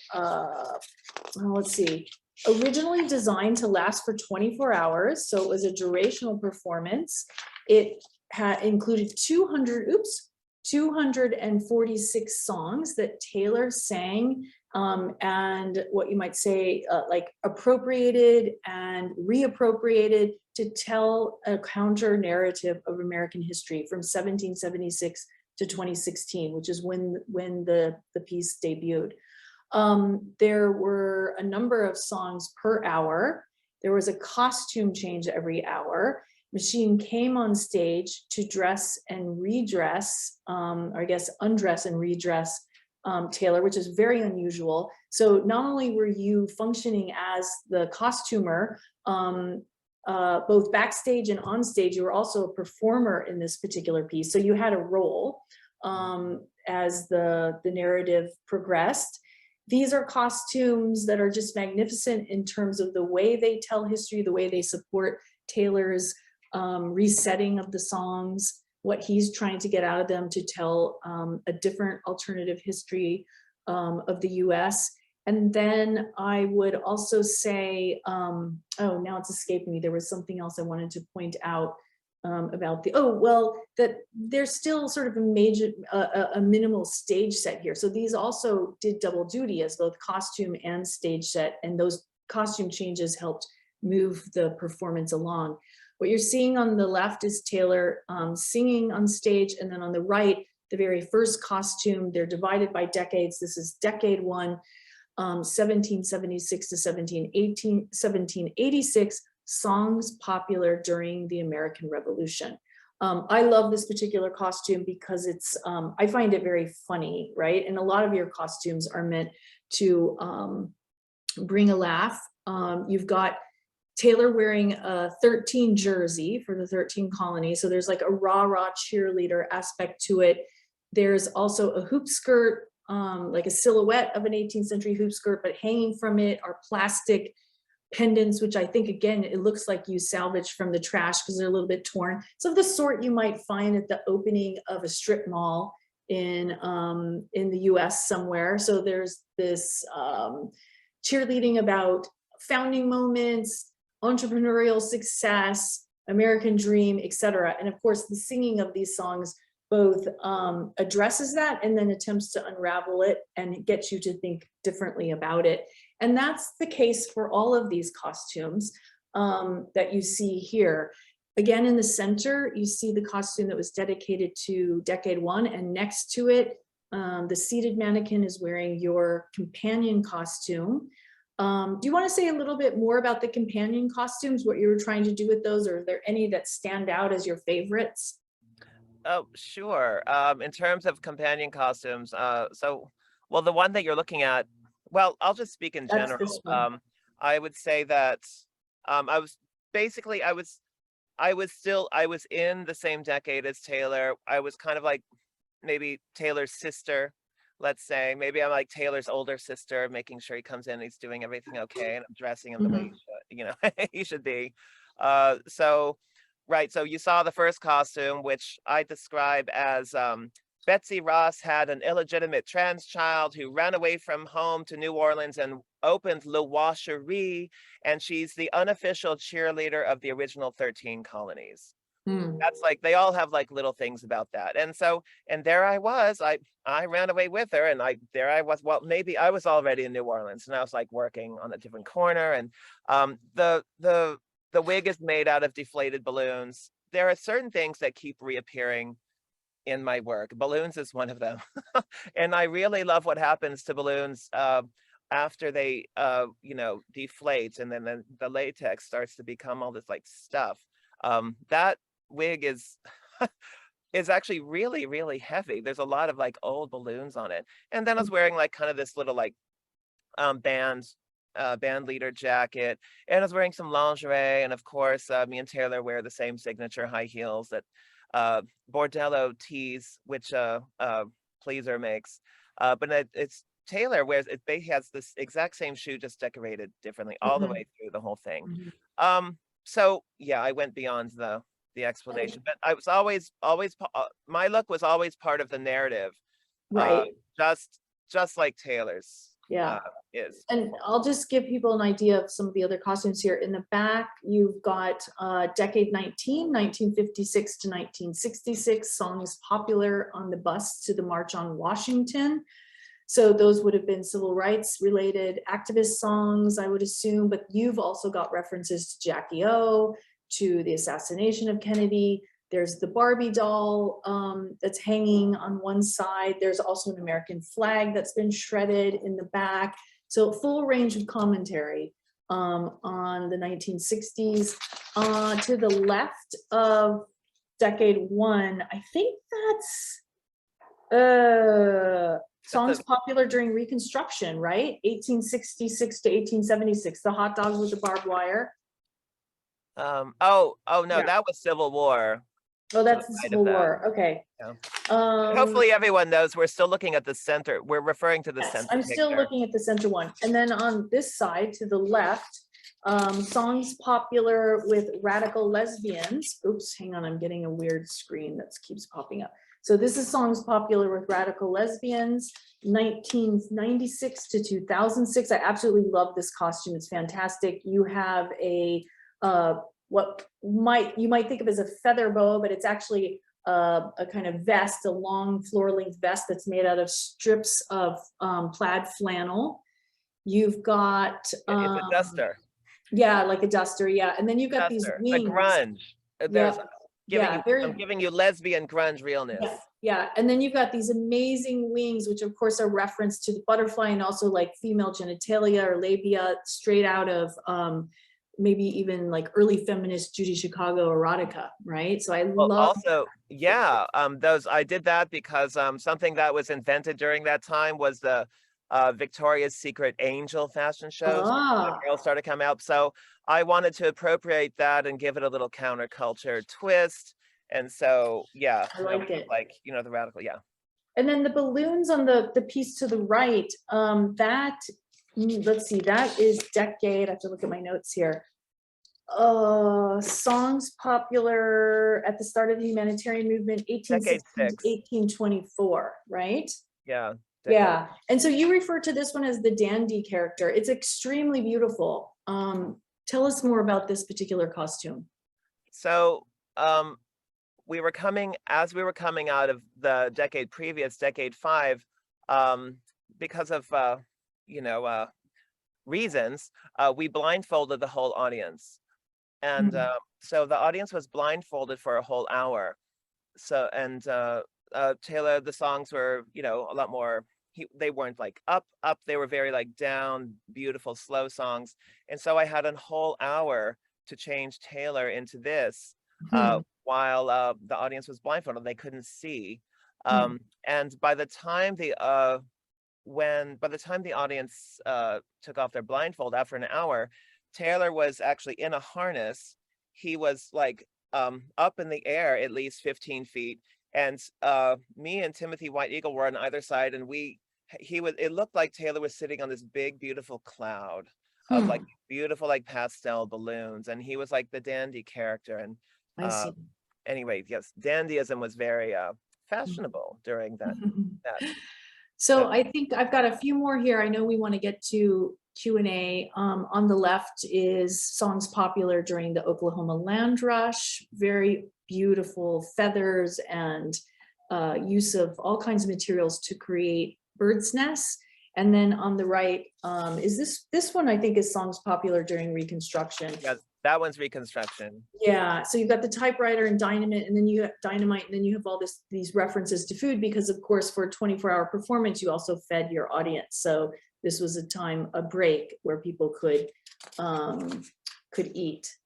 let's see, originally designed to last for 24 hours, so it was a durational performance. It had included 246 songs that Taylor sang and what you might say like appropriated and reappropriated to tell a counter narrative of American history from 1776 to 2016, which is when the piece debuted. There were a number of songs per hour. There was a costume change every hour. Machine came on stage to dress and redress, or I guess undress and redress Taylor, which is very unusual. So not only were you functioning as the costumer, both backstage and on stage, you were also a performer in this particular piece. So you had a role as the narrative progressed. These are costumes that are just magnificent in terms of the way they tell history, the way they support Taylor's resetting of the songs, what he's trying to get out of them to tell a different alternative history of the US. And then I would also say, oh, now it's escaping me. There was something else I wanted to point out about that there's still sort of a minimal stage set here. So these also did double duty as both costume and stage set, and those costume changes helped move the performance along. What you're seeing on the left is Taylor singing on stage, and then on the right, the very first costume. They're divided by decades. This is decade one, 1776 to 1786, songs popular during the American Revolution. I love this particular costume because it's, I find it very funny, right? And a lot of your costumes are meant to bring a laugh. You've got Taylor wearing a 13 jersey for the 13 colonies. So there's like a rah-rah cheerleader aspect to it. There's also a hoop skirt, like a silhouette of an 18th century hoop skirt, but hanging from it are plastic pendants, which I think, again, it looks like you salvaged from the trash because they're a little bit torn. So the sort you might find at the opening of a strip mall in the US somewhere. So there's this cheerleading about founding moments, entrepreneurial success, American dream, etc. And of course, the singing of these songs both addresses that and then attempts to unravel it and gets you to think differently about it. And that's the case for all of these costumes that you see here. Again, in the center, you see the costume that was dedicated to decade one, and next to it, the seated mannequin is wearing your companion costume. Do you want to say a little bit more about the companion costumes, what you were trying to do with those, or are there any that stand out as your favorites? Oh, sure. In terms of companion costumes, well, the one that you're looking at, well, I'll just speak in That's general. this one. I would say that I was in the same decade as Taylor. I was kind of like maybe Taylor's sister, let's say. Maybe I'm like Taylor's older sister, making sure he comes in and he's doing everything okay, and I'm dressing him the way he should, he should be. Right, so you saw the first costume, which I describe as Betsy Ross had an illegitimate trans child who ran away from home to New Orleans and opened Le Washerie, and she's the unofficial cheerleader of the original 13 colonies. That's like, they all have like little things about that. And so, and there I was, I ran away with her, and there I was, well, maybe I was already in New Orleans, and I was like working on a different corner, and the wig is made out of deflated balloons. There are certain things that keep reappearing in my work. Balloons is one of them. And I really love what happens to balloons after they, deflate, and then the latex starts to become all this like stuff. That wig is actually really, really heavy. There's a lot of like old balloons on it. And then I was wearing like kind of this little like band leader jacket, and I was wearing some lingerie, and of course me and Taylor wear the same signature high heels that Bordello tees, which Pleaser makes, but it's Taylor wears it. He has this exact same shoe, just decorated differently all the way through the whole thing. So yeah, I went beyond the explanation, but I was always my look was always part of the narrative, Right. Just like Taylor's. Yeah. Is. And I'll just give people an idea of some of the other costumes here. In the back, you've got decade 1956 to 1966, songs popular on the bus to the March on Washington. So those would have been civil rights related activist songs, I would assume, but you've also got references to Jackie O, to the assassination of Kennedy. There's the Barbie doll that's hanging on one side. There's also an American flag that's been shredded in the back. So full range of commentary on the 1960s. To the left of decade one, I think that's songs popular during Reconstruction, right? 1866 to 1876, the hot dogs with the barbed wire. Oh no, Yeah. that was Civil War. Oh, that's the Civil War. Okay. Yeah. Hopefully everyone knows we're still looking at the center. We're referring to the yes, center. I'm still looking at the center one. And then on this side to the left, songs popular with radical lesbians. Oops, hang on, I'm getting a weird screen that keeps popping up. So this is songs popular with radical lesbians, 1996 to 2006. I absolutely love this costume. It's fantastic. You have a what you might think of as a feather boa, but it's actually a kind of vest, a long floor-length vest that's made out of strips of plaid flannel. You've got it's a duster. Yeah, like a duster. Yeah, and then you've got these wings. The grunge. There's yeah, I'm giving you lesbian grunge realness. Yeah, and then you've got these amazing wings, which of course are reference to the butterfly and also like female genitalia or labia, straight out of maybe even like early feminist Judy Chicago erotica, right? So I love also, yeah, those I did that because something that was invented during that time was the Victoria's Secret angel fashion shows. The girls started coming out, so I wanted to appropriate that and give it a little counterculture twist. And so, yeah, I like it. Like, you know, the radical, yeah. And then the balloons on the piece to the right, that, let's see, that is decade, I have to look at my notes here. Songs popular at the start of the humanitarian movement, 1824, right? Yeah. Yeah, and so you refer to this one as the dandy character. It's extremely beautiful. Tell us more about this particular costume. So we were coming out of the decade previous, decade 5, because of reasons, we blindfolded the whole audience. And so the audience was blindfolded for a whole hour. So, and Taylor, the songs were, you know, a lot more, they weren't like up, they were very like down, beautiful, slow songs. And so I had a whole hour to change Taylor into this while the audience was blindfolded, they couldn't see. And by the time the audience took off their blindfold after an hour, Taylor was actually in a harness. He was like up in the air at least 15 feet. And me and Timothy White Eagle were on either side, and it looked like Taylor was sitting on this big, beautiful cloud of like beautiful, like pastel balloons. And he was like the dandy character. And I see. Anyway, yes, dandyism was very fashionable during that. So I think I've got a few more here. I know we want to get to Q&A. On the left is songs popular during the Oklahoma Land Rush, very beautiful feathers and use of all kinds of materials to create birds' nests. And then on the right is this one, I think, is songs popular during Reconstruction. Yeah, that one's Reconstruction. Yeah, so you've got the typewriter and dynamite, and then you have dynamite, and then you have all these references to food, because of course for a 24-hour performance you also fed your audience. So this was a break where people could eat.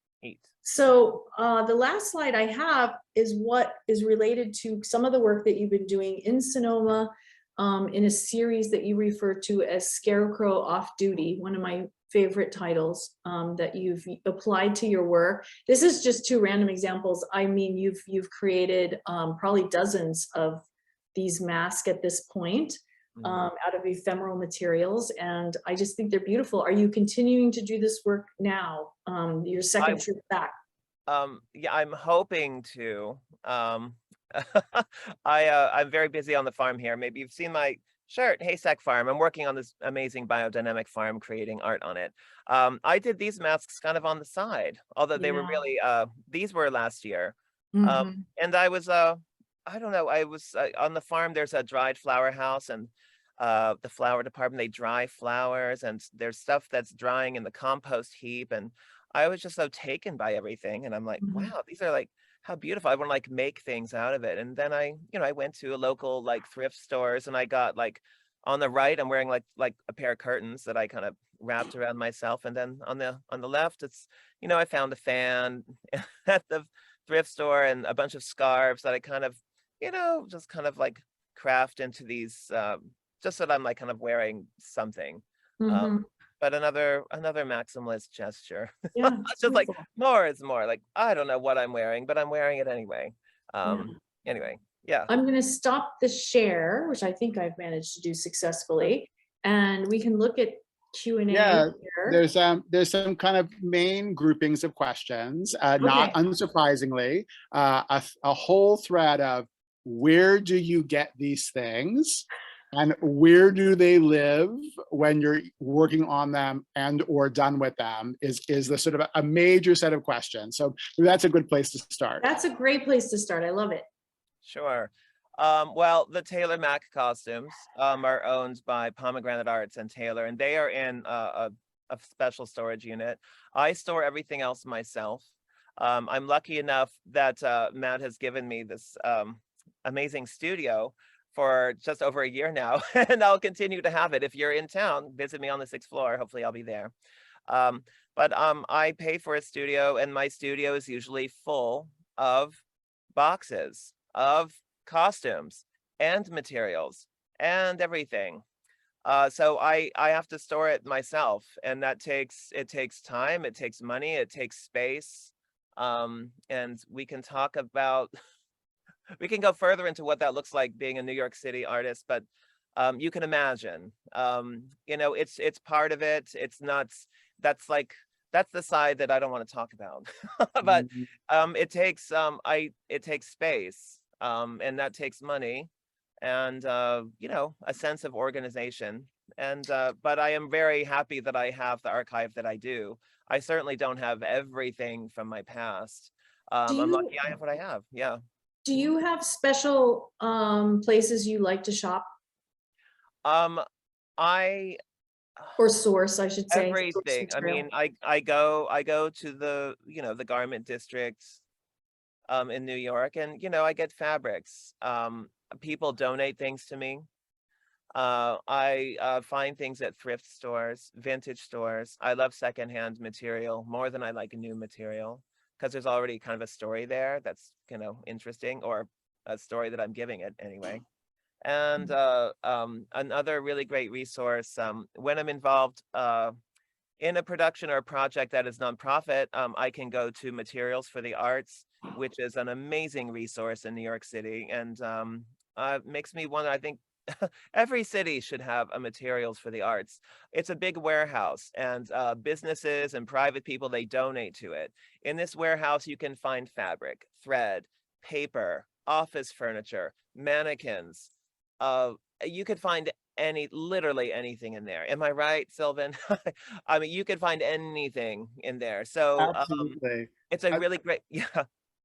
So the last slide I have is what is related to some of the work that you've been doing in Sonoma in a series that you refer to as Scarecrow Off Duty, one of my favorite titles that you've applied to your work. This is just 2 random examples. I mean, you've created probably dozens of these masks at this point out of ephemeral materials, and I just think they're beautiful. Are you continuing to do this work now, your second trip back? Yeah, I'm hoping to. I'm very busy on the farm here. Maybe you've seen my shirt, Haystack Farm. I'm working on this amazing biodynamic farm, creating art on it. I did these masks kind of on the side, although they were really, these were last year. And I was, I don't know, I was on the farm, there's a dried flower house, and the flower department, they dry flowers, and there's stuff that's drying in the compost heap. And I was just so taken by everything. And I'm like, wow, these are like, how beautiful. I want to like make things out of it. And then I went to a local like thrift stores, and I got like on the right, I'm wearing like a pair of curtains that I kind of wrapped around myself. And then on the left, it's, I found a fan at the thrift store and a bunch of scarves that I kind of, just kind of like craft into these, just so that I'm like kind of wearing something. Mhm. But another maximalist gesture. Yeah, It's just like beautiful. more is more. Like, I don't know what I'm wearing, but I'm wearing it anyway. Yeah. Anyway, yeah. I'm gonna stop the share, which I think I've managed to do successfully, and we can look at Q&A Yeah, here. there's some kind of main groupings of questions, not Okay. unsurprisingly, a whole thread of where do you get these things and where do they live when you're working on them and or done with them is the sort of a major set of questions. So that's a good place to start. That's a great place to start. I love it. Sure. Well, the Taylor Mac costumes are owned by Pomegranate Arts and Taylor, and they are in a special storage unit. I store everything else myself. I'm lucky enough that Matt has given me this amazing studio for just over a year now, and I'll continue to have it. If you're in town, visit me on the 6th floor. Hopefully I'll be there. But I pay for a studio, and my studio is usually full of boxes of costumes and materials and everything. So I have to store it myself, and it takes time, it takes money, it takes space. And we can talk about we can go further into what that looks like being a New York City artist, but you can imagine, it's part of it. It's not, that's the side that I don't want to talk about. But it takes space, and that takes money, and a sense of organization. And but I am very happy that I have the archive that I do. I certainly don't have everything from my past. Do I'm you lucky I have what I have. Yeah. do you have special places you like to shop Um, I or source, I should say, source everything. I material? mean, I go to the, the garment districts in New York, and I get fabrics. People donate things to me. I find things at thrift stores, vintage stores. I love secondhand material more than I like new material, because there's already kind of a story there that's, interesting, or a story that I'm giving it anyway. And another really great resource, when I'm involved in a production or a project that is nonprofit, I can go to Materials for the Arts, which is an amazing resource in New York City, and makes me wonder, I think every city should have a Materials for the Arts. It's a big warehouse, and businesses and private people, they donate to it. In this warehouse, you can find fabric, thread, paper, office furniture, mannequins. You could find literally anything in there. Am I right, Sylvan? I mean, you could find anything in there. So Absolutely. it's a really great, yeah.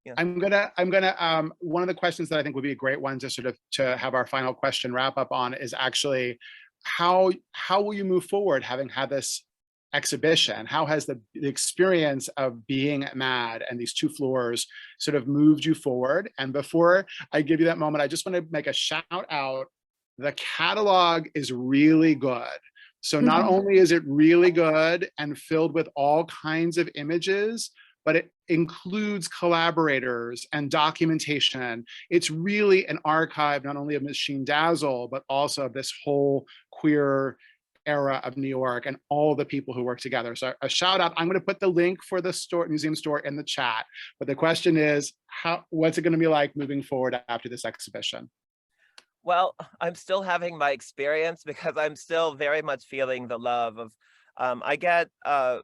Yeah. I'm gonna one of the questions that I think would be a great one to sort of to have our final question wrap up on is actually how will you move forward having had this exhibition? How has the experience of being at MAD and these two floors sort of moved you forward? And before I give you that moment, I just want to make a shout out. The catalog is really good. So not only is it really good and filled with all kinds of images, but it includes collaborators and documentation. It's really an archive, not only of Machine Dazzle, but also of this whole queer era of New York and all the people who work together. So a shout out. I'm going to put the link for the museum store in the chat. But the question is, what's it going to be like moving forward after this exhibition? Well, I'm still having my experience, because I'm still very much feeling the love of, I get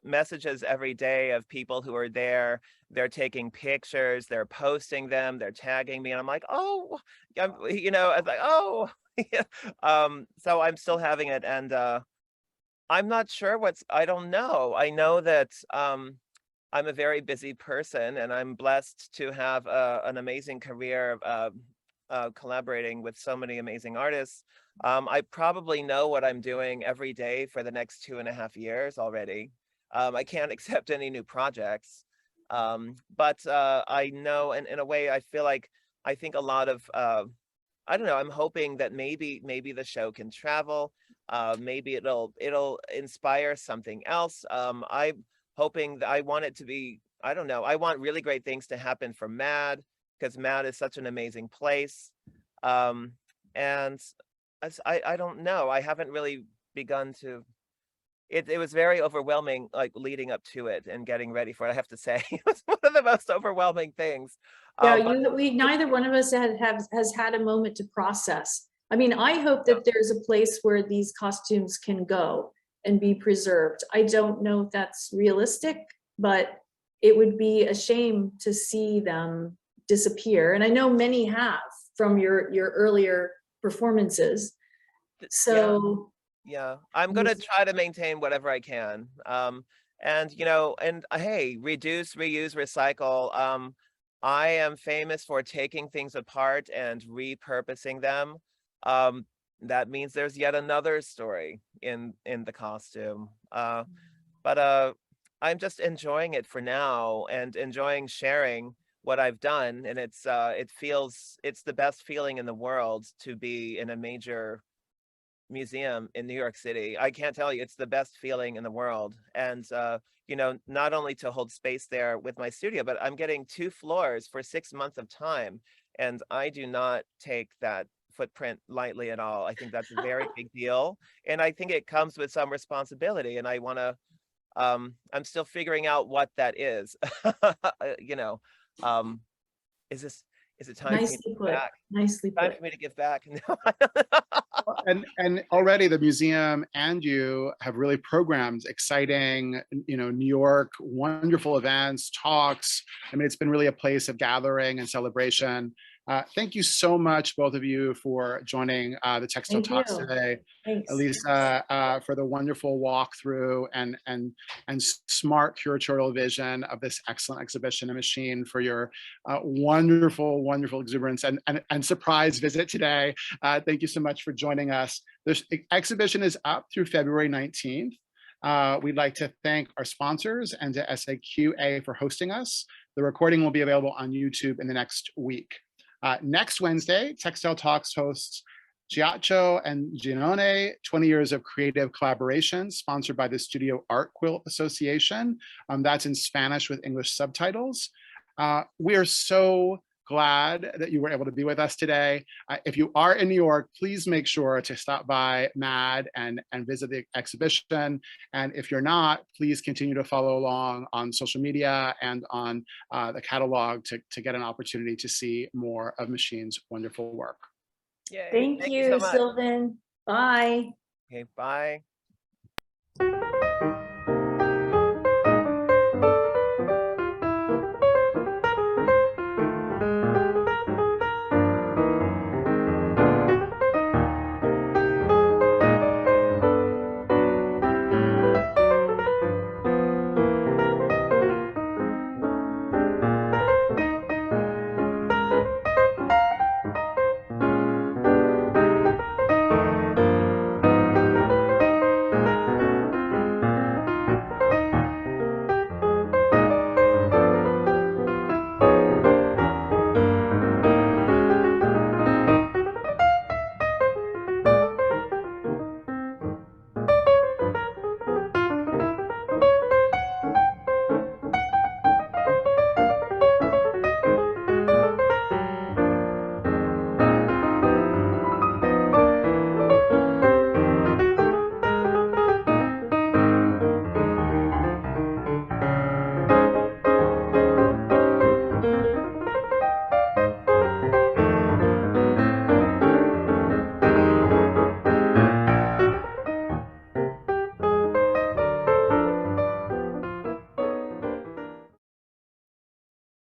messages every day of people who are there. They're taking pictures, they're posting them, they're tagging me, and I'm like, oh, I was like, oh. So I'm still having it, and I'm not sure I don't know. I know that I'm a very busy person, and I'm blessed to have an amazing career collaborating with so many amazing artists. I probably know what I'm doing every day for the next 2.5 years already. I can't accept any new projects. But I know, and in a way, I feel like I think a lot of I don't know, I'm hoping that maybe the show can travel. Maybe it'll inspire something else. I'm hoping that I want it to be, I don't know, I want really great things to happen for MAD, because MAD is such an amazing place. And I don't know, I haven't really begun to, it was very overwhelming, like leading up to it and getting ready for it, I have to say. It was one of the most overwhelming things. Yeah, But we neither one of us has had a moment to process. I mean, I hope that there's a place where these costumes can go and be preserved. I don't know if that's realistic, but it would be a shame to see them disappear. And I know many have from your earlier performances. So yeah, I'm gonna try to maintain whatever I can. And you know, and hey, reduce, reuse, recycle. I am famous for taking things apart and repurposing them. That means there's yet another story in the costume. But I'm just enjoying it for now and enjoying sharing what I've done. And it's the best feeling in the world to be in a major museum in New York City. I can't tell you, it's the best feeling in the world. And you know, not only to hold space there with my studio, but I'm getting 2 floors for 6 months of time. And I do not take that footprint lightly at all. I think that's a very big deal. And I think it comes with some responsibility. And I want to, I'm still figuring out what that is. You know, is it time for me to give back? Nicely Time put. for me to give back. No. And already the museum and you have really programmed exciting, you know, New York, wonderful events, talks. I mean, it's been really a place of gathering and celebration. Thank you so much, both of you, for joining the Textile Thank Talks you. today. Thanks. Lisa, for the wonderful walkthrough and smart curatorial vision of this excellent exhibition, and Machine, for your wonderful exuberance and surprise visit today. Thank you so much for joining us. This exhibition is up through February 19th. We'd like to thank our sponsors and to SAQA for hosting us. The recording will be available on YouTube in the next week. Next Wednesday, Textile Talks hosts Giaccio and Giannone, 20 years of creative collaboration, sponsored by the Studio Art Quilt Association. That's in Spanish with English subtitles. We are so glad that you were able to be with us today. If you are in New York, please make sure to stop by MAD and visit the exhibition. And if you're not, please continue to follow along on social media and on the catalog to get an opportunity to see more of Machine's wonderful work. Yay. Thank you, so much. Sylvan. Bye. Okay, bye.